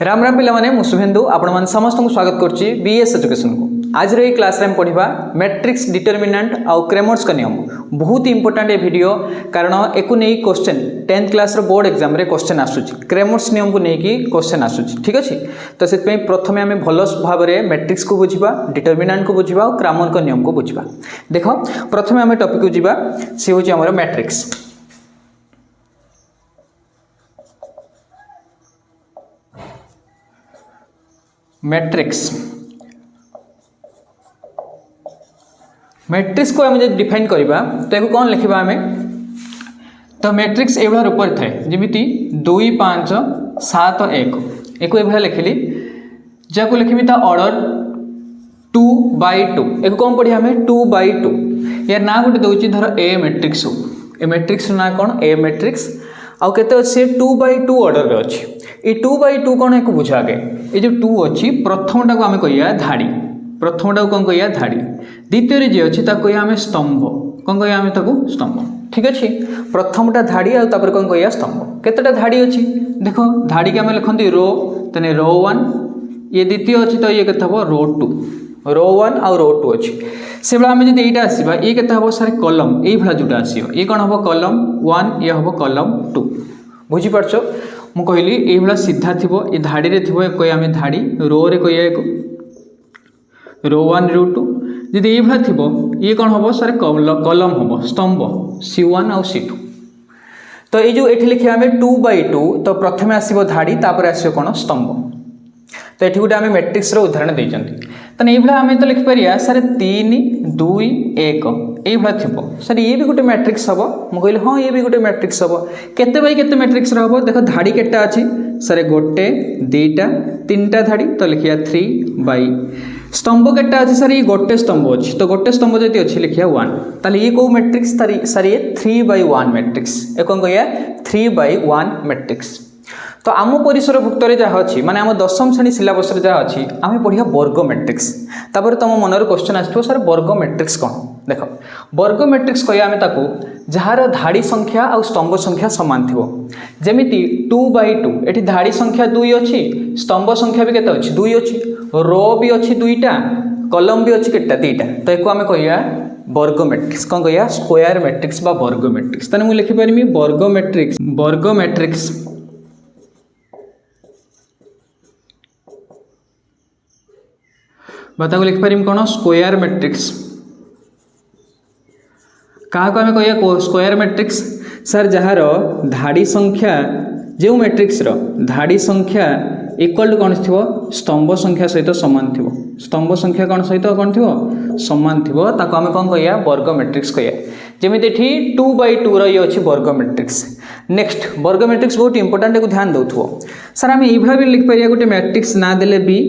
राम राम पिला माने मु शुभेन्दु आपण मान समस्त को स्वागत करछि बीएस एजुकेशन को। आज रे क्लास रे हम पढ़िबा मैट्रिक्स डिटरमिनेंट आउ क्रेमर्स का नियम। बहुत इंपोर्टेंट ए वीडियो कारण एको नै क्वेश्चन 10th क्लास रो बोर्ड एग्जाम रे क्वेश्चन आसुछि, क्रेमर्स नियम को नै कि क्वेश्चन आसुछि। ठीक अछि, तो सेत पे प्रथमे हमें भलस भाव रे मैट्रिक्स को बुझिबा, डिटरमिनेंट को बुझिबा और क्रेमर का नियम को बुझिबा। देखो प्रथमे हमें टॉपिक को जिबा, से होछि हमर मैट्रिक्स। मैट्रिक्स मैट्रिक्स को हमें डिफाइन करबा तो एको कौन लिखिबा हमें, तो मैट्रिक्स एभला रूप रे थाए जेमिति 2 5 7 1 एको एभला लिखिली, जाको लिखिबी ता ऑर्डर 2/2 एको कौन पढ़ी हमें 2/2 यार ना गोटे दउची धर ए मैट्रिक्स हो, ए मैट्रिक्स ना कौन ए मैट्रिक्स आउ केते अछि 2/2 ऑर्डर रे अछि। ए 2/2 कौन एको बुझा आगे, ए जो 2 अछि प्रथमटा को हमें कहिया धाड़ी, प्रथमटा को कौन कहिया धाड़ी, द्वितीय रे जे अछि ता कहिया हमें स्तंभ, कौन कहिया हमें ताको स्तंभ। ठीक अछि, प्रथमटा धाड़ी आ तापर कौन कहिया स्तंभ। केतेटा धाड़ी अछि देखो, धाड़ी के हमें लिखंती रो, तने रो 1, ये द्वितीय अछि तो ये केते हबो रो 2, रो 1 और रो 2 अछि। से बेला हमें जदि एटा आसीबा ये केते हबो सर कॉलम, एई भला जुटा आसीबो, ये कोन हबो कॉलम 1, ये हबो कॉलम 2। बुझी परछो, मु कहली एई भला सीधा थिबो, ये धाड़ी रे थिबो एक कहिया हमें धाड़ी, रो रे कहिया एको रो 1 रो 2, जदि एई भला थिबो ये कोन हबो सर कॉलम हबो स्तंभ C1 और C2। तो ये जो एठी लिखिया हमें 2/2 तो प्रथमे आसीबो धाड़ी तापर आसीबो कोन स्तंभ। तो एठी गुटे हमें मैट्रिक्स रो उदाहरण दैचंती, तने एई भला हमें तो लिखि परिया सर 3 2 1 एई भला थिबो, सर ये भी गुटे मैट्रिक्स हबो। मु कहली हां ये भी गुटे मैट्रिक्स हबो। केते बाई केते मैट्रिक्स रहबो देखो, धाड़ी केटा अछि सर गोटे 2टा 3टा धाड़ी तो लिखिया 3/, स्तंभ केटा अछि सर ये गोटे स्तंभ अछि तो गोटे स्तंभ जति अछि लिखिया 1, ताले ये को मैट्रिक्स सर ये 3/1 मैट्रिक्स, ए कोन कहिया 3/1 मैट्रिक्स। तो आम परिसर भुक्त जहाँ अच्छी माने आम 10th श्रेणी सिलेबस जहाँ अच्छी आम पढ़िया वर्ग मैट्रिक्स। तापर तुम मनर क्वेश्चन आसो सर वर्ग मैट्रिक्स कौन। देख वर्ग मैट्रिक्स कहिया आम ताकू जार धाड़ी संख्या और स्तंभ संख्या सामान थी, जमीती 2/2 एटी धाड़ी संख्या 2 अच्छी, स्तंभ संख्या भी केते अच्छी 2 अच्छी, रो भी अच्छी 2टा, कलम भी अच्छी केटा 2टा, तो एको आम कहिया वर्ग मैट्रिक्स, कौन कहिया स्क्वायर मैट्रिक्स बा वर्ग मैट्रिक्स। ताने मु लिखि परिमी वर्ग मैट्रिक्स, वर्ग मैट्रिक्स बताको लिखि पारिम कोन स्क्वायर मैट्रिक्स। का को हमें कहिया स्क्वायर मैट्रिक्स सर जहार धाड़ी संख्या जो मैट्रिक्स रो धाड़ी संख्या इक्वल टू कौन थिबो स्तंभ संख्या सहित समान थिबो, स्तंभ संख्या कौन सहित कौन थिबो समान थिबो, ताको हमें कौन कहिया वर्ग मैट्रिक्स कहिया। जेमिति एठी 2/2 रो ये अछि वर्ग मैट्रिक्स। नेक्स्ट वर्ग मैट्रिक्स बहुत इंपोर्टेंट को ध्यान दउथबो सर, हम एई भला भी लिख परिया गुटे मैट्रिक्स ना देले भी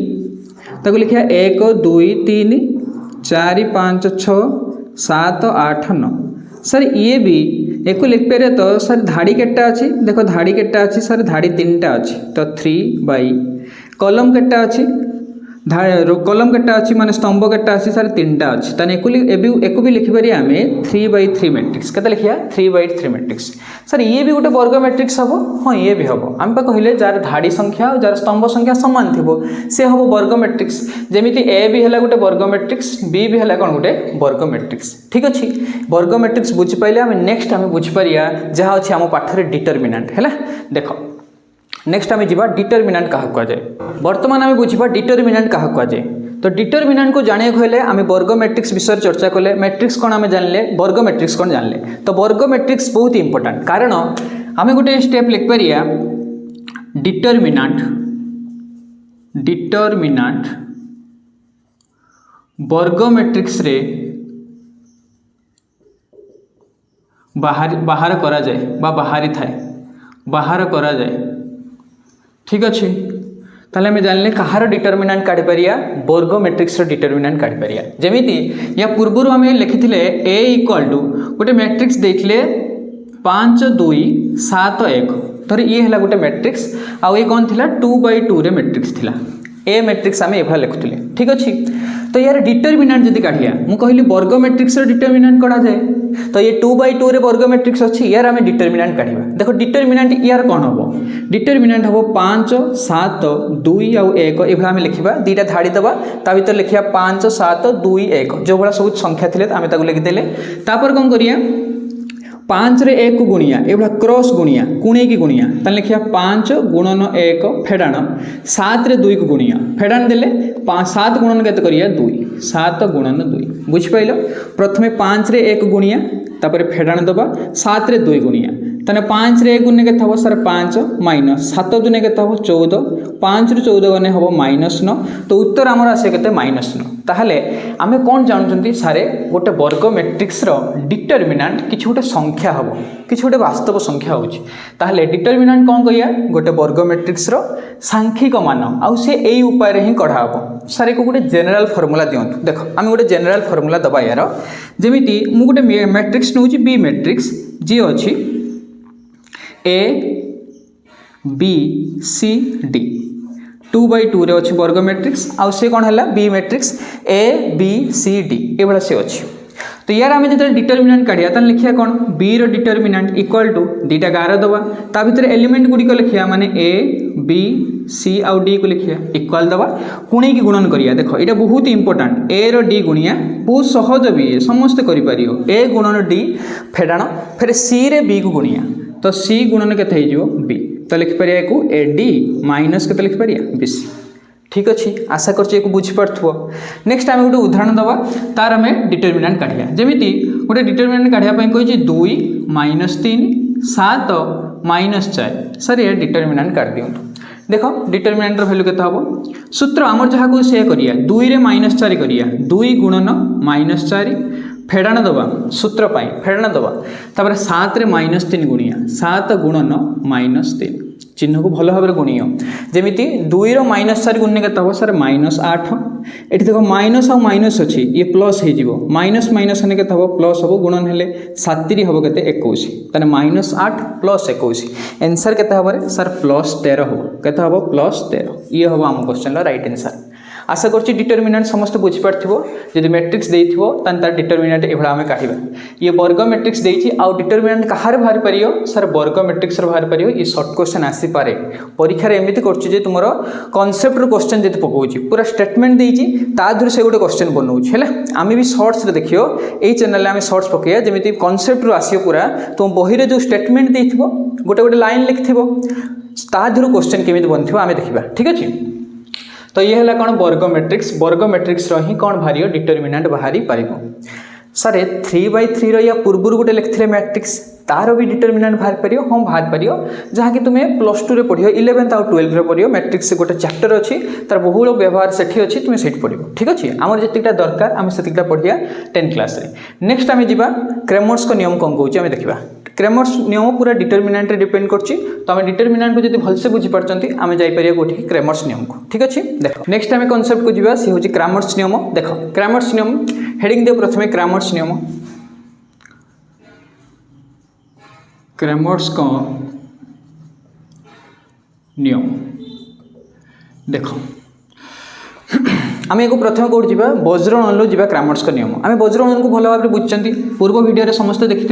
ताको लिखिया 1 2 3 4 5 6 7 8 9। सर ये भी एको लिख पे तो सर धाड़ी केटा अच्छी देखो, धाड़ी केटा अच्छी सर धाड़ी 3टा अच्छी तो 3/, कलम केटा अच्छी कलम केटा अच्छी माने स्तंभ केटा अच्छी सर 3टा अच्छी, ताने एको भी लिखि परिया हमें 3/3 मैट्रिक्स। केते लिखिया 3/3 मैट्रिक्स। सर ये भी गोटे वर्ग मैट्रिक्स हबो, हाँ ये भी हबो। आम पा कहले जार धाड़ी संख्या और जार स्तंभ संख्या समान थिबो से हबो वर्ग मैट्रिक्स। जेमिति ए भी हला गोटे वर्ग मैट्रिक्स, बी भी हला कोन गोटे वर्ग मैट्रिक्स। ठीक अछि, वर्ग मैट्रिक्स बुझि पाइले हम नेक्स्ट हम बुझि परिया जहा अछि हम पाठ रे डिटरमिनेंट हैला। देखो नेक्स्ट आम जीवा डिटरमिनेंट क्या कहुए, बर्तमान आम बुझा डिटरमिनेंट क्या कहुए। तो डिटरमिनेंट को जाना हेले आम वर्ग मैट्रिक्स विषय चर्चा कले, मैट्रिक्स कौन आम जानले, वर्ग मैट्रिक्स कौन जानले। तो वर्ग मैट्रिक्स बहुत इंपोर्टेंट कारण आम गोटे स्टेप लिख पारिया डिटरमिनेंट, डिटरमिनेंट वर्ग मैट्रिक्स रे बाहर करा जाए बा बाहरी थाए, बाहर करा जाए। ठीक अच्छे, ताले हमें जानले कहार डिटरमिनेंट काढ़ी परिया वर्ग मैट्रिक्स रो डिटरमिनेंट काढ़ी परिया। जेमिति या पूर्व हमें लिखिथिले a इक्वल टू गोटे मैट्रिक्स देखले 5 2 7 1, तो ये हला गोटे मैट्रिक्स आउ ये कौन थिला 2/2 रे मैट्रिक्स थिला, ए मैट्रिक्स आम एभा लिखुथिले। ठीक अच्छे, तो यार डिटरमिनांट जदि काढ़िया मु कहली वर्ग मैट्रिक्स रो डिटरमिनांट कढ़ा जाए तो ये 2/2 रे वर्ग मैट्रिक्स अच्छी यार आम डिटरमिनांट काढ़ा देखो डिटरमिनांट यार कौन हम डिटरमिनांट हम 5 7 2 आउ 1 ये आम लिखा दुईटा धाड़ी दबा ता भर लिखा 5 7 2 1 जो भाया सब संख्या थे आम लिखिदेले तापर कौन करिया 5 रे 1 को गुणिया ये क्रॉस गुणिया कुणे की गुणिया ताले लिखिया 5 गुणन 1 फेडाण 7 रे 2 को गुणिया फेडाण देले 7 गुणन केते करिया 2 7 गुणन 2 बुझिपाइल प्रथमे 5 रे 1 गुणिया तापर फेडाण दबा 7 रे 2 गुणिया ताने 5 रे 1 गुणे केते हबो सर 5 माइनस 7 दुने केते हबो 14 5 रे 14 गने हबो -9 तो उत्तर हमर आसे केते -9 ताहले आमे कोन जानछंती सारे गोटे वर्ग मैट्रिक्स रो डिटरमिनांट किछि गोटे संख्या हबो किछि गोटे वास्तव संख्या होछि ताहले डिटरमिनांट कोन कहिया गोटे वर्ग मैट्रिक्स रो सांख्यिक मान आउ से एई उपाय रे ही कढा हबो सारे को गोटे जनरल फार्मूला दियंतु देखो आमे गोटे जनरल फार्मूला दबा यार जेमिति मु गोटे मैट्रिक्स नउछि बी मैट्रिक्स जे अछि ए बी सी डी 2/2 रे अच्छी वर्ग मैट्रिक्स आउ से कौन है B matrix A B C D ये भाया से अच्छी तो यार आम जो डिटरमिनांट काढ़िया लिखिया कौन बी रो डिटरमिनांट इक्वल टू दुईटा गार दबा ता भीतर एलिमेंट गुड़िक लिखिया माने ए बी सी आउ डी को लिखिया इक्वल दबा पुणी की गुणन करिया देखो ये बहुत इंपोर्टेंट ए रो डी गुणिया बहुत सहज भी समस्त करिपारियो ए गुणन डी फेडाण फिर सी रे बी को गुणिया तो सी गुणन केते हो बी तो लिखिपारिया को ए डी माइनस के लिखिपारिया बी सी ठीक अच्छे आशा कर बुझीपार नेक्स्ट आम गोटे उदाहरण दवा तार आम डिटरमिनांट काढ़िया जमीती गोटे डिटरमिनांट काढ़ापी कही 2 -3 7 -4 सर ये डिटरमिनांट काढ़ दिंतु देख डिटरमिनांट वैल्यू केते हम सूत्र आमर जहाँ को से करिया 2 रे -4 करिया 2 गुणन -4 फेडाण दबा सूत्र पाई फेडाण दबा तापर 7 रे -3 गुणिया 7 गुणन -3 चिन्ह को भल भाव गुणीय जमीती 2 रो -4 गुणने के हम सर -8 ये देखो माइनस आ माइनस अच्छी ये प्लस हो माइनस माइनस होने के हम प्लस हम गुणन हेले 7 हम के 21 ताने -8 + 21 आंसर के हम सर +13 हम के हम +13 ये हम आम क्वेश्चन राइट आंसर आशा करछि डिटरमिनांट समस्त बुझी पारथिबो जदि मैट्रिक्स देइथिबो तन तार डिटरमिनांट एभला हमें काढिबा ये वर्ग मैट्रिक्स देइछि आ डिटरमिनांट कहार बाहर परियो सर वर्ग मैट्रिक्स रो बाहर परियो ये शॉर्ट क्वेश्चन आसी पारे परीक्षा रे एमिति करछि जे तुमरो कांसेप्ट रो क्वेश्चन जदि पकोछि पूरा स्टेटमेंट देइछि ता धुर से गोटे क्वेश्चन बनौछि हैला आमे भी शॉर्ट्स रे देखियो एई चैनल रे आमे शॉर्ट्स पकेया जेमिति कांसेप्ट रो आसियो पूरा तुम बही रे जो स्टेटमेंट देइथिबो गोटे गोटे लाइन लिखथिबो ता धुर क्वेश्चन केमिति बनथिबो आमे देखिबा ठीक अछि तो ये है कौन वर्ग मैट्रिक्स रही कौन बाहर डिटरमिनांट बाहरी पार सर 3/3 या पूर्वर गोटे लिखते मैट्रिक्स तार भी डिटरमिनांट बाहर पार हाँ बाहर पार जहाँकि तुम्हें +2 रे पढ़ियो 11th आउ 12th रे पढ़ियो मैट्रिक्स गोटे चैप्टर अच्छी तार बहुल व्यवहार सेठी अच्छी तुम्हें सेठ पढ़ियो ठीक अच्छे आम जितटा दरकार आम से पढ़िया 10th क्लास रे नेक्स्ट आम जा क्रेमर्स को नियम कौन कौन देखा क्रेमर्स नियम पूरा डिटरमिनांट रे डिपेंड करछि तो आम डिटरमिनांट को जब भलसे बुझी पारछंती आम जाई परिया कोठी क्रेमर्स नियम को ठीक अछि देखो नेक्स्ट आम कांसेप्ट को जीवा से होछि क्रेमर्स नियम देखो क्रेमर्स नियम हेडिंग दे प्रथमे क्रेमर्स नियम क्रेमर्स को नियम देखो आम एक प्रथम कौट जा वज्रनलू जा क्रेमर्स का नियम आम वज्रनल को भल भाव बुझी पूर्व भिडियो समस्त देखि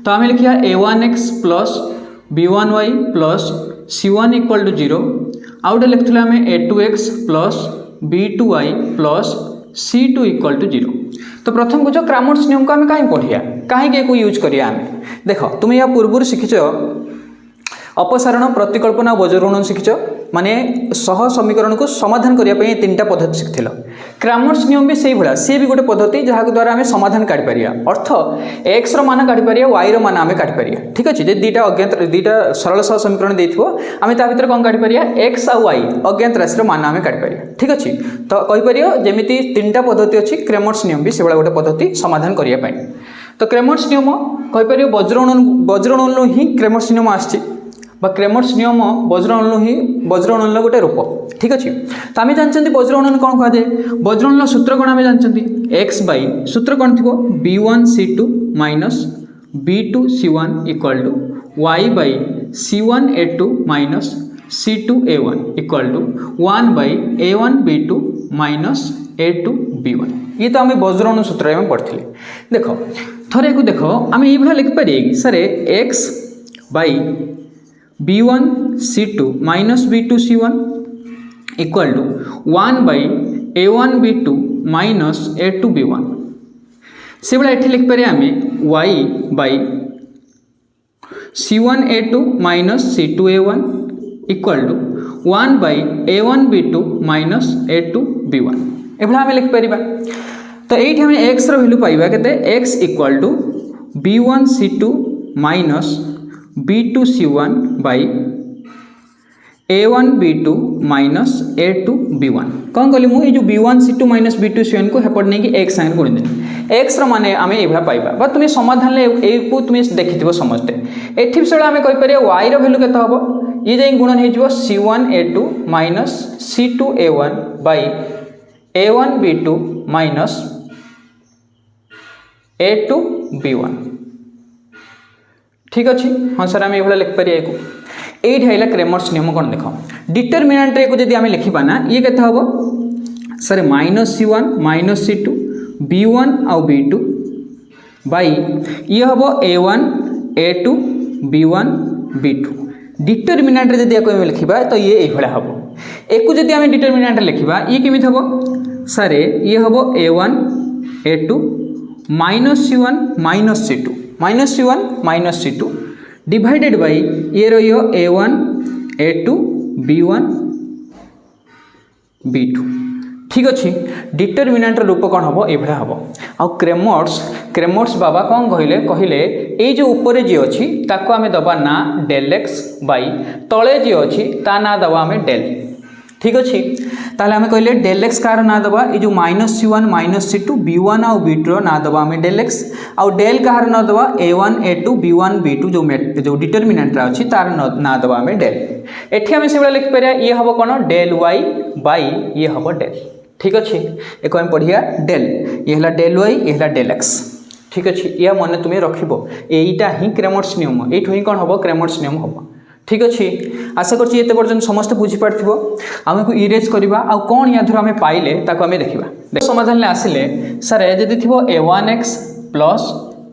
तो आम लिखा a1x + b1y + c1 = 0 आउटे लिखुला आम a2x + b2y + c2 = 0 तो प्रथम बुझ क्रेमर्स नियम को आम कहीं पढ़िया कहीं यूज करिया आम देख तुम या पूर्व शिखिच अपसारण प्रतिकल्पना वज्रगुणन शिखिच माने सह समीकरण को समाधान करने 3टा पद्धति शिखिल क्रेमर्स नियम भी से भाया सी भी गोटे पद्धति जहाँ द्वारा आम समाधान काढ़ी पारिया अर्थ एक्स मान काढ़ी पारिया वाई रो मान आम काढ़ी पारिया ठीक अच्छे दुईटा अज्ञात दुईटा सरल सह समीकरण देथिबो आम ता भीतर कौन काढ़ी पारिया एक्स आ वाई अज्ञात राशि मान आम काढ़ी पारिया ठीक अच्छे तो कहीपर जमी 3टा पद्धति अच्छी क्रेमर्स नियम भी से गोटे पद्धति समाधान करने तो क्रेमर्स नियम कहीपर वज्रगुणन ही क्रेमर्स नियम आछि क्रेमर्स नियम वज्रगुणन गोटे रूप ठीक अच्छे तो आम जानते वज्रगुणन कौन कह जाए वज्रगुणन सूत्र कौन आम जानते x बाई सूत्र कौन थी b1c2 - b2c1 = y by c1a2 - c2a1 = 1/a1b2 minus a2b1 ये तो आम बज्रअणु सूत्र में पढ़ी देख थरे को देख आम ये लिखिपारे कि सर x by b1 c2 minus b2 c1 equal to 1 by a1 b2 minus a2 b1 से भाई ये लिखिपारे आम y by c1 a2 minus c2 a1 equal to 1 by a1 b2 minus a2 b1 ये आम लिखिपर तो ये आम x वैल्यू पाइबा के x equal to b1 c2 minus b2 c1 by a1 b2 minus a2 b1 कौन कहली मुझे जो b1 c2 minus b2 c1 को हेपट नहीं कि x साइन गुणिदेली x माने आम ये पाइबा बट तुम्हें समाधान को तुम्हें देखि समस्ते एठी से आम कहीपर y वैल्यू के हम ये जाए गुणन हो c1 a2 minus c2 a1 by a1 b2 minus a2 b1 ठीक अच्छे हाँ सर आम ये लिखिपर ये है क्रेमर्स नियम कौन देख डिटरमिनेंट को जब आम लिखा ना ये के हम sir minus c1 minus c2 b1 आउ b2 बाई ये हम a1 a2 b1 b2 determinant जब या लिखा तो ये हम एक जब आम डिटरमिनेंट लिखा ये केमी हम सर ये हम a1 a2 minus c1 minus c2 minus c1 minus c2 divided by ये रही a1 a2 b1 b2 ठीक अच्छे डिटरमिनेंट रूप कौन हम ये हम आउ क्रेमर्स बाबा कौन कहले ये जो ऊपर जी अच्छी ताको आम दबा ना डेल एक्स बाई तले जी अच्छी ता ना दबा आम डेल ठीक अच्छे ताले आम कहले डेल एक्स कार ना दबा ये जो minus c1 minus c2 b1 आउ b2 ना दबा आम डेल एक्स आउ डेल कार ना दबा a1 a2 b1 b2 जो डिटरमिनेंट अच्छी तार ना दबा आम डेल एठी आम से लिखिपर ये हम कौन डेल वाई बाई ये हम डेल ठीक अच्छे एक आम पढ़िया डेल ये है डेल वाई ये है डेल एक्स ठीक अच्छे यह मन तुम्हें रखिबो एटा ही क्रेमर्स नियम ये ही कौन हम क्रेमर्स नियम हम ठीक अच्छे आशा करते पर्यटन समस्त बुझीपार आमको इरेज करवा आउ कौन या आम पाइले आम देखा समाधान आसिले सर जदि थी a1x plus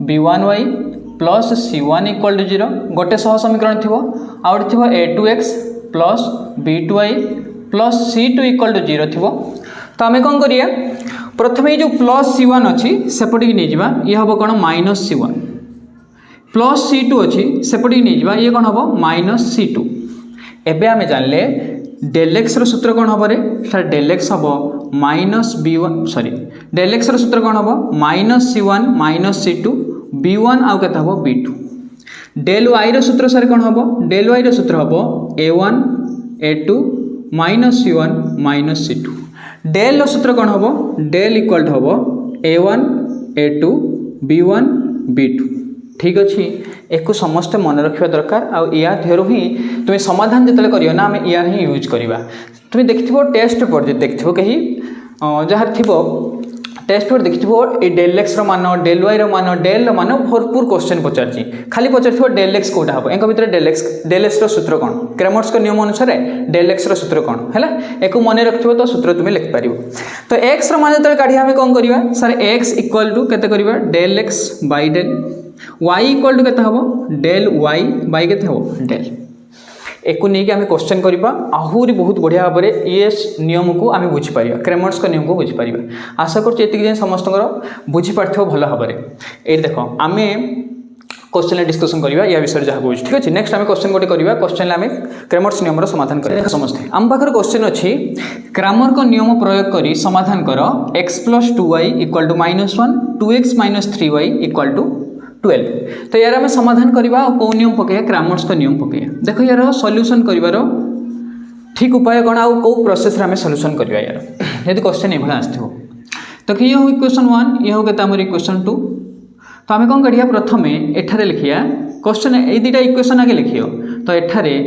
b1y plus c1 equal to 0 गोटे सह समीकरण थी आउट थी a2x plus b2y plus c2 equal to 0 थी तो आम कौन करिया प्रथम ये जो प्लस c1 अच्छी सेपटे नहीं जावा ये हम कौन माइनस c1 प्लस c2 अच्छी सेपटे नहीं जावा ये कौन हम माइनस c2 एबे आम जानले डेल एक्स सूत्र कौन हम रे सर डेल एक्स हम minus b1 sorry del x सूत्र कौन हम minus c1 minus c2 b1 आउ के हम b2 डेल वाई सूत्र सर कौन हम डेल वाई सूत्र हम a1 a2 minus c1 minus c2 del सूत्र कौन हम डेल इक्वल हम a1 a2 b1 b2 ठीक अच्छे एक समस्ते मन रखा दरकार आउ या देहर ही तुम्हें समाधान जिते कर ना आम या ही यूज करवा तुम्हें देखिथो टेस्ट पेपर देखिथो कहीं जहाँ थी टेस्ट पेपर देखिथो ये डेल एक्स मान डेल वाई मान डेल मान भरपूर क्वेश्चन पचार खाली पचार डेल एक्स कौटा हम एक भर डेल एक्स सूत्र कौन क्रेमर्स का नियम अनुसार डेल एक्स सूत्र कौन है एक मन रखिथो तो सूत्र तुम्हें लिखिपार तो एक्स मान जो काढ़ी आम कौन करवा सर एक्स इक्वल टू के del x by del y equal to के हम डेल y बाई के हम डेल एक नहीं आम क्वेश्चन करवा आहरी बहुत बढ़िया भाव में ये नियम को आम बुझीपार क्रेमर्स का नियम को बुझीपार आशा कर समस्त बुझीपार भल भाव में ये देख आम क्वेश्चन डिस्कसन करवा या विषय जहाँ बुझ ठीक अच्छे नेक्स्ट आम क्वेश्चन गोटे करवा क्वेश्चन आम क्रेमर्स नियम समाधान कर समस्ते आम पाखे क्वेश्चन अच्छी क्रामर का नियम प्रयोग कर समाधान कर x plus 2y equal to -1 2x minus 3y equal to 12 तो यार आम समाधान करवा कौ नियम पकड़ क्रामर्स का नियम पकड़ देख यार सॉल्यूशन कर ठीक उपाय कौन आउ कौ प्रोसेस आम सॉल्यूशन करवा यार यदि क्वेश्चन ये आसो तो ये हो इक्वेशन 1 ये हो के इक्वेशन 2 तो आम कौन करिया प्रथम एठारे लिखिया क्वेश्चन ये दुटा इक्वेशन आगे लिखियो तो एठारे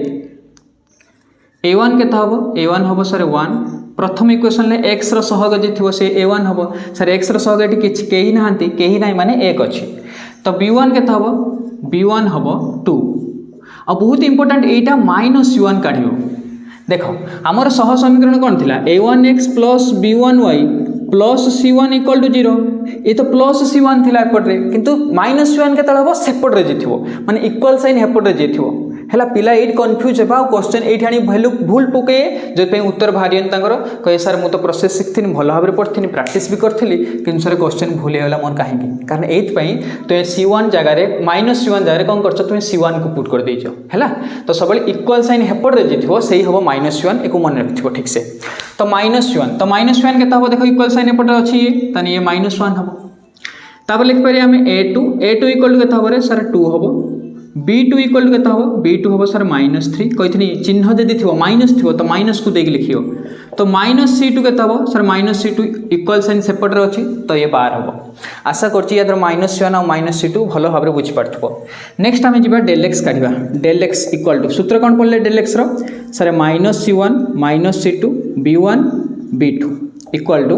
a1 के हम a1 हम सर 1 प्रथम इक्वेशन एक्स सहग जी थी से a1 हम सर एक्स सहग ये कहीं ना कहीं ना माने 1 अच्छी तो b1 के हम b1 हम 2 आ बहुत इंपोर्टेंट यहाँ -c1 काढ़ देख आमर सह समीकरण कौन थी a1x plus b1y plus c1 equal to 0 ये तो प्लस c1 थी एपटे किंतु -c1 के हम सेपटे जी माने इक्वल साइन हेपटे जी है पिला ये कन्फ्यूज होगा क्वेश्चन ये आनी भैल्यू भूल पकए जो उत्तर बाहरी कहे सर मुझे तो प्रोसेस शिखी भल भाव पढ़ी प्राक्ट भी करी कि सर क्वेश्चन भूल होगा मोर कहीं कारण ये तुम c1 जगार -c1 जगह कौन कर तुम c1 को पुट कर देच है तो सब इक्वल साइन हेपटे जी से हम -c1 एक मन रखिए ठीक से तो -1 तो -1 के देख इक्वल साइन एपटे अच्छी ये -1 हम तापर लिखिपर आम a2 इक्वल टू के सर 2 हम b2 इक्वल टू के b2 हम सर -3 कही चिन्ह जदि थी माइनस थी तो माइनस को देख लिखियो तो -c2 के सर -c2 इक्वल साइन सेपटे अच्छी तो ये 12 हम आशा कर -1 और -c2 भल भाव बुझीपार नेक्स्ट आम जी डेल एक्स काढ़ा डेल एक्स इक्वल टू सूत्र कौन पढ़ले डेल एक्स सर -c1 -c2 b1 b2 equal to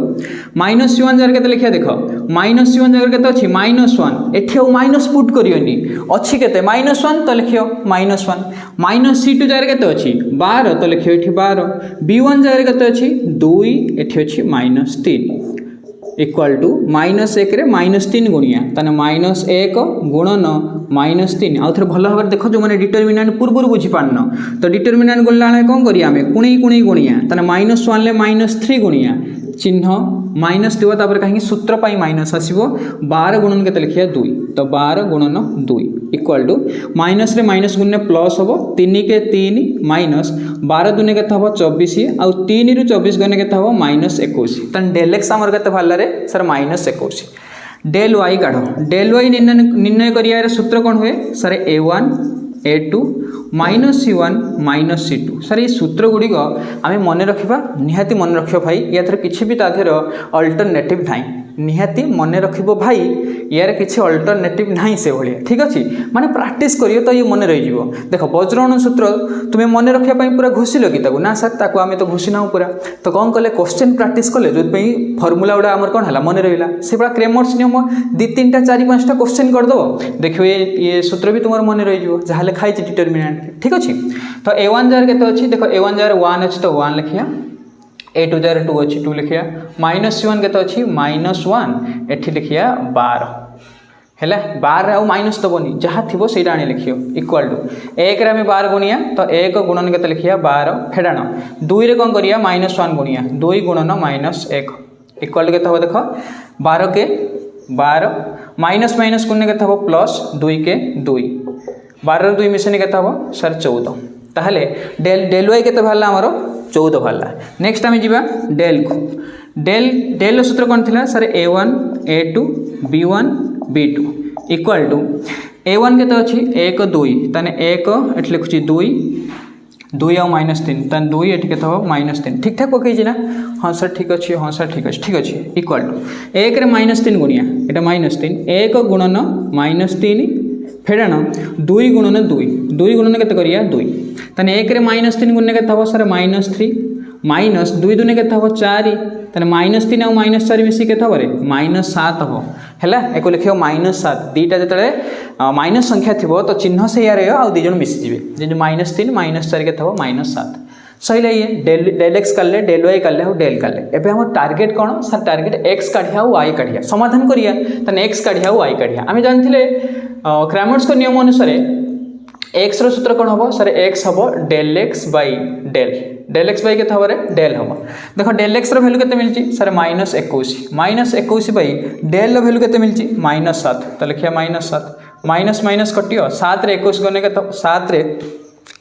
-c1 जगह के लिखा देख -c1 जगह के अच्छी -1 एठी आउ माइनस पुट करियोनी अच्छी केते -1 तो लिखियो -1 -c2 जगह के अच्छी 12 तो लिखियो एठी 12 b1 जगह के अच्छी 2 एठी अच्छी -3 इक्वल टू -1 रे -3 गुणिया ताने -1 गुणन -3 आउ थे भल भाव देख जो मैंने डिटरमिनांट पूर्व बुझीपारन तो डिटरमिनांट गुणला कौन करिया आमे कुणी कुणी गुणिया ताने -1 ले -3 गुणिया चिन्ह माइनस थी कहीं सूत्र पर माइनस आसो 12 गुणन के लिखिया 2 तो 12 गुणन 2 इक्वल टू माइनस रे माइनस गुणने प्लस हम 3 के 3 माइनस 12 दुने के 24 आउ 3 रु 24 गने के -21 तन डेल एक्स आमर के भाला सर -21 डेल वाई काढ़ डेल वाई निर्णय करिया सूत्र कौन हुए sir a1 a2 -c1 -c2 sir ये सूत्र गुड़िक आम मन रखा निहाती मन रख भाई या किसी भी तादेर अल्टरनेटिव ना निहाती मन रख भाई यार किसी अल्टरनेटिव ना से भाया ठीक अच्छे माने प्रैक्टिस करियो तो ये मन रही देख वज्रगण सूत्र तुम्हें मन रखापी पूरा घोषिल कि ना सर ताको आम तो घोषि ना पूरा तो कौन कले क्वेश्चन प्रैक्टिस कले जो फर्मूला गुड़ा आम कौन है मन रहा से भाया क्रेमर्स नियम 2-3टा 4-5टा क्वेश्चन करदेव देखिए ये सूत्र भी तुम मन रही जहाँ लिखाई डिटरमिनेंट ठीक अच्छे तो a1 जगह के अच्छी देख a1 जगह 1 अच्छी तो 1 लिखिया a2 जगह 2 अच्छी 2 लिखिया -c1 के अच्छी -1 एठी लिखिया 12 है 12 आउ माइनस दबनी जहाँ थी से आने लिखियो इक्वल टू 1 रे 12 गुणिया तो 1 गुणन के लिखिया 12 फेडाण 2 रे कौन करिया -1 गुणिया 2 गुणन -1 इक्वल टू के देख 12 के 12 माइनस माइनस गुणने के प्लस 2 के 2 12 2 मिशन के सर 14 ताहले डेल डेल वाई के बाहर आमर 14 बाहर नेक्स्ट आम जा डेल को डेल डेल सूत्र कौन थी sir a1 a2 b1 b2 equal to a1 के अच्छी 1 2 ताने 1 एट लिखुची 2 2 आउ -3 तान 2 एट के -3 ठीक ठाक पकई ना हाँ सर ठीक अच्छे हाँ सर ठीक अच्छे ठीक अच्छे इक्वल टू 1 रे -3 गुणिया यहाँ -3 1 गुणन -3 फेडाण 2 गुणन 2 गुणन के 2 ताने 1 रे -3 गुणने के सर -3 माइनस 2 दुने के 4 ताने -3 आउ -4 मिसी के -7 हम है एक लिखे -7 दीटा जो माइनस संख्या थी तो चिन्ह से यार आउ दीज मिसीजे जो -3 -4 के -7 सही ये डेल एक्स काले डेल वाई काले और डेल काले एवं आम टार्गेट कौन सर टार्गेट एक्स काढ़िया वाई काढ़िया समाधान करिया ताने एक्स काढ़िया वाई काढ़िया आम जानते क्रैमर्स को नियम अनुसार एक्स रो सूत्र कौन हम सर एक्स हम del x by del x by के डेल हम देख डेल एक्स रो वैल्यू के मिलती सर -21 बै डेल रो वैल्यू के मिलती -7 तो लिखिया -7 माइनस माइनस कटियो 7 रे 21 गने के 7 रे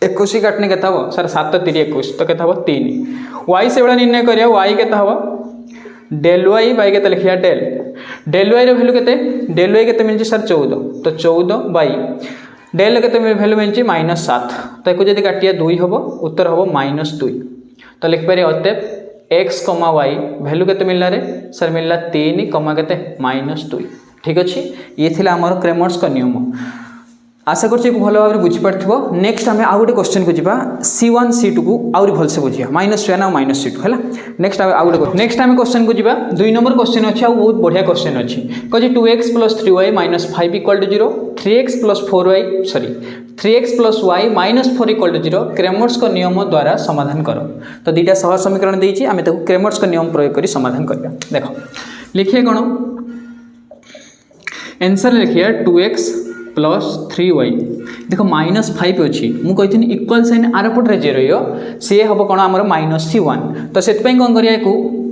21 काटने के सर 7 3 21 तो के 3 वाई से बड़ा निर्णय करिया वाई के डेल वाई बै के लिखिया डेल वाई रो वैल्यू के डेल वाई के मिलती सर 14 तो 14 बै डेल के वैल्यू मिलती -7 तो एक जब काटिया 2 हम उत्तर हम -2 तो लिखिपर अतएव एक्स कमा वाई वैल्यू के मिलला रे सर मिलला 3 कमा के -2 ठीक अच्छे ये थी आमर क्रेमर्स का नियम आशा करछि भल भाव में बुझीपार। नेक्स्ट आम आउ गोटे क्वेश्चन को जीवा C1 C2 को आउरी भलसे बुझिया -1 और -C2 है। नेक्स्ट आउ गोटे नेक्स्ट आम क्वेश्चन को जीवा 2 नंबर क्वेश्चन अच्छी आ बहुत बढ़िया क्वेश्चन अच्छी कहे 2x + 3y - 5 = 0 3x + 4y sorry 3x + y - 4 = 0 Cramer's का नियम द्वारा समाधान करो। तो दुईटा सहज समीकरण देती आम क्रेमर्स का नियम प्रयोग कर समाधान करवा। देख लिखिए कौन आंसर लिखिए 2x + 3y देख -5 अच्छी मुझे इक्वल साइन आरपटे 0 सी हम कौन आम -C1 तो से कौन करा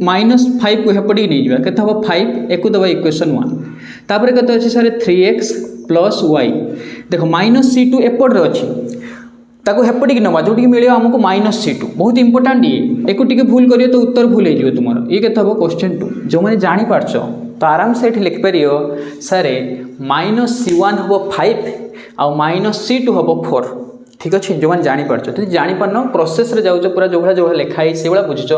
-5 को हेपटे नहीं जावा के हम 5 एक दबा इक्वेशन 1 तापर के अच्छे सर 3x + y देख -C2 एपटे अच्छी ताको हेपटे की नवा जो मिले आमको -C2 बहुत इंपोर्टाट ये एक भूल करिए तो उत्तर भूल हो तुम ये के हम क्वेश्चन 2 जो मैंने जापारच तो आराम से ये लिखिपर सारे -C1 हम 5 आउ -C2 हम 4 ठीक अच्छे जो मैंने जापार तो जापार प्रोसेस रे जाऊँ पूरा जो भाई लिखाई से भाई बुझुच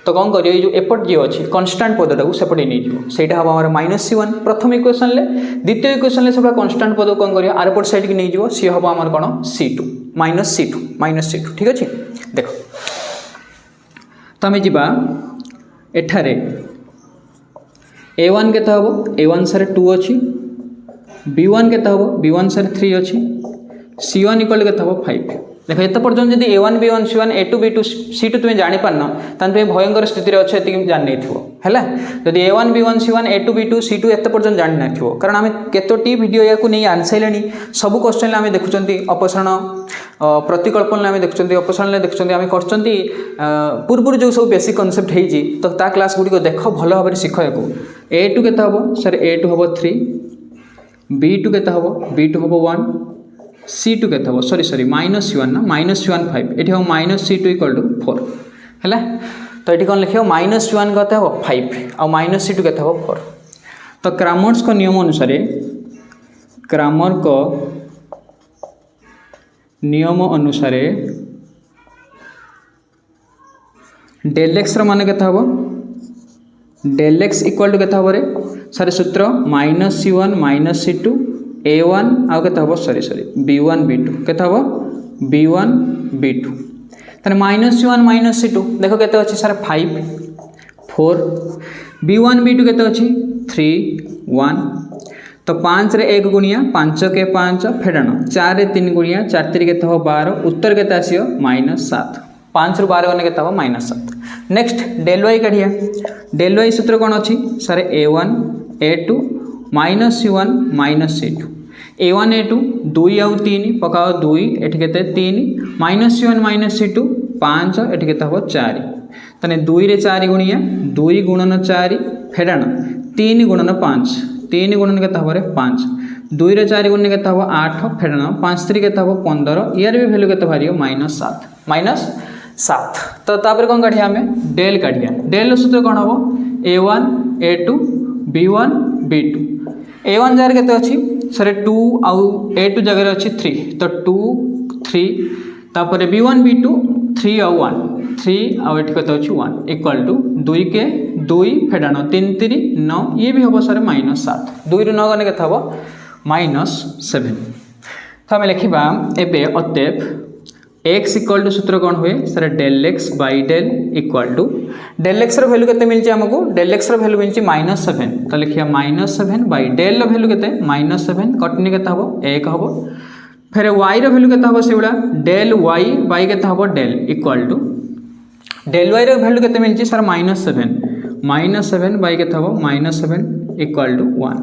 तो कौन कर जो एपट जी अच्छी कन्स्टाट पदटा को सेपटे नहीं जाटा हम -C1 प्रथम इक्वेशन द्वितीय इक्वेशन से कन्स्टाट पद कौन कर आरपट साइड की नहीं सी हम आम कौन C2 -C2 ठीक अच्छे। देख तो आम जा एठारे A1 के हम A1 सारे 2 अच्छी B1 के हम B1 सारे 3 अच्छी C1 इक्वल के हम 5 देख ये पर्यटन जब A1 B1 C1 A2 B2 C2 तुम्हें जापार तुम भयंकर स्थिति अच्छे ये जान नहीं है जब A1 B1 C1 A2 B2 C2 एत पर्यटन जान नहीं कारण आम केतोटी वीडियो या नहीं आनी सारे सब क्वेश्चन आम देखुं अपसारण प्रतिकल्पन आम देखुं अपसारण देखुं आम कर पूर्व जो सब बेसिक कनसेप्ट होती तो ता क्लास गुड़िक देख भल भाव शिख A2 के हम सर A2 हम 3 B2 के हम B2 हम 1 C2 के हम सॉरी -C1 ना -C1 5 ये हम -C2 = 4 है तो ये कौन लिखे -C1 कहते हैं 5 और -C2 कहते हैं 4 तो क्रामर्स का नियम अनुसार क्रामर को नियम अनुसार डेल एक्स मान के डेल एक्स इक्वल टू के सर सूत्र -C1 -C2 A1 आउ के सॉरी B1 B2 के B1 B2 ताने -C1 -C2 देखो केते अछि सर 5 4 B1 B2 केते अछि 3 1 तो 5 रे 1 गुणिया 5 के 5 फेड़ाण 4 रे 3 गुणिया 4 3 केते 12 उत्तर केते आसियो -7 5 रु 12 गने केते -7। नेक्स्ट डेल y काढिया डेल y सूत्र कोन अछि sir A1 A2 -C1 -C2 A1 A2 2 आउ 3 पकाओ 2 एठी केते 3 -C1 -C2 5 एठी केते हो 4 तने 2 रे 4 गुणिया 2 गुणन 4 फेड़ाण 3 गुणन 5 3 गुणन केते हो 5 2 रे 4 गुणन केते हो 8 फेड़ाण 5 3 केते हो 15 यार भी वैल्यू केते भारियो -7 तो तापर कोन काढिया हमें डेल काढिया डेल सूत्र कोन हो A1 A2 B1 B2 A1 jar केते अछि सर 2 आउ A2 जगह अच्छी 3 तो 2 3 तापर B1 B2 3 आउ 1 3 आउ एठी केते अछि 1 इक्वल टू 2 के 2 फेड़ाण 3 3 9 ये भी हम सर -7 2 रु 9 गने केते हम -7 तो आम लिखा एबे अतएव x इक्वल टू सूत्र कौन हुए सर del x by del equal to del x value केते मिलची हमको डेल एक्स वैल्यू मिलची -7 तो लिखिया -7 बाई डेल वैल्यू केते -7 कटनी केते हबो 1 हबो फिर y रो वैल्यू केते हबो सेउडा डेल y बाई केते हबो del equal to del y रो वैल्यू केते मिलची सर -7 बाई केते हबो -7 इक्वल टू 1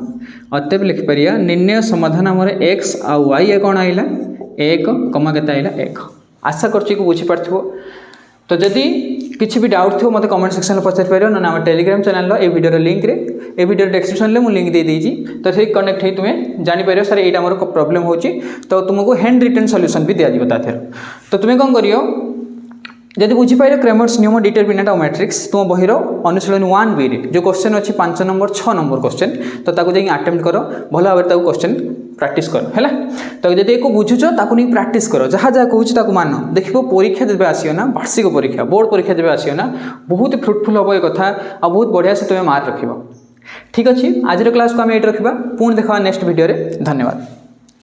अतएव लिख परिया निर्णय समाधान हमर x आ y कौन आइला 1 कमा केते आइला 1 आशा करछि को बुझी पारथिबो तो जदि किसी भी डाउट थो मत कमेंट सेक्शन में पचार पार ना टेलीग्राम चैनल ए वीडियो लिंक रे ए वीडियो डिस्क्रिप्शन में लिंक दे देजी तो से कनेक्ट है तुम्हें जापर सर यहाँ मोर प्रॉब्लम हो तो तुमको हैंड रिटन सॉल्यूशन भी दिया तार तो तुम्हें कौन करियो जब बुझीपार क्रेमर्स नियम डिटरमिनेंट और मैट्रिक्स तुम बहिर अनुशीलन 1B रे जो क्वेश्चन अच्छी 5 नंबर 6 नंबर क्वेश्चन तो ताको जाई अटेम्प्ट करो भल भाव में क्वेश्चन प्रैक्टिस कर है तो जब एक बुझुच ताको नहीं प्रैक्टिस कर जहाँ जहाँ कहूँ मान देख परीक्षा जब आसियो ना वार्षिक परीक्षा बोर्ड परीक्षा जब आसियो ना बहुत फ्रुटफुल हम ये कथा आ बहुत बढ़िया से तुम्हें मार्क रख ठीक अच्छे आज क्लास को आम ये रखा पुणी देखा नेक्स्ट वीडियो रे धन्यवाद।